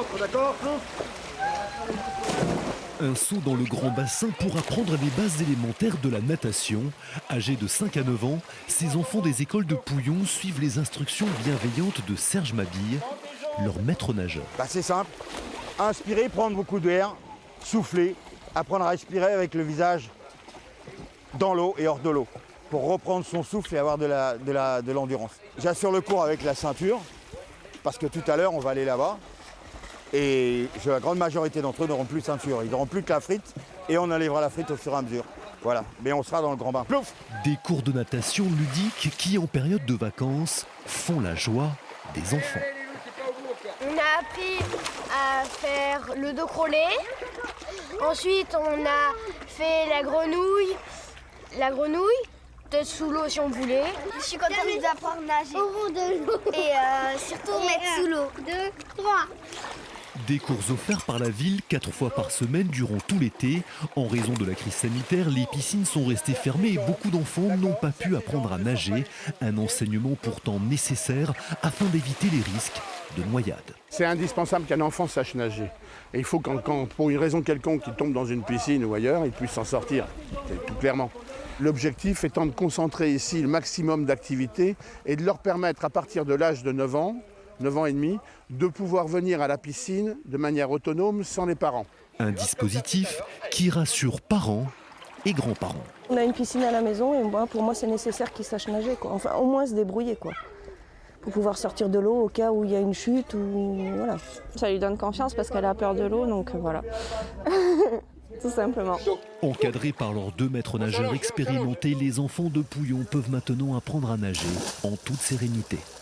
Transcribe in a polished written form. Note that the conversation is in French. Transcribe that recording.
ventre, d'accord? Un saut dans le grand bassin pour apprendre les bases élémentaires de la natation. Âgés de 5 à 9 ans, ces enfants des écoles de Pouillon suivent les instructions bienveillantes de Serge Mabille, leur maître nageur. C'est simple. Inspirer, prendre beaucoup d'air, souffler, apprendre à respirer avec le visage dans l'eau et hors de l'eau pour reprendre son souffle et avoir de l'endurance. J'assure le cours avec la ceinture parce que tout à l'heure, on va aller là-bas. Et la grande majorité d'entre eux n'auront plus de ceinture. Ils n'auront plus que la frite et on enlèvera la frite au fur et à mesure. Voilà, mais on sera dans le grand bain. Plouf! Des cours de natation ludiques qui, en période de vacances, font la joie des enfants. On a appris à faire le dos crawlé. Ensuite, on a fait la grenouille. Peut-être sous l'eau si on voulait. Je suis contente d'apprendre à nager. Au fond de l'eau. Et surtout mettre sous l'eau. 2, 3. Des cours offerts par la ville 4 fois par semaine durant tout l'été. En raison de la crise sanitaire, les piscines sont restées fermées et beaucoup d'enfants n'ont pas pu apprendre à nager. Un enseignement pourtant nécessaire afin d'éviter les risques de noyade. C'est indispensable qu'un enfant sache nager. Et il faut quand pour une raison quelconque, il tombe dans une piscine ou ailleurs, il puisse s'en sortir, tout clairement. L'objectif étant de concentrer ici le maximum d'activités et de leur permettre à partir de l'âge de 9 ans et demi, de pouvoir venir à la piscine de manière autonome sans les parents. Un dispositif qui rassure parents et grands-parents. On a une piscine à la maison et pour moi c'est nécessaire qu'ils sachent nager, quoi. Enfin au moins se débrouiller, quoi. Pour pouvoir sortir de l'eau au cas où il y a une chute ou voilà. Ça lui donne confiance parce qu'elle a peur de l'eau, donc voilà. Tout simplement. Encadrés par leurs 2 maîtres nageurs expérimentés, les enfants de Pouillon peuvent maintenant apprendre à nager en toute sérénité.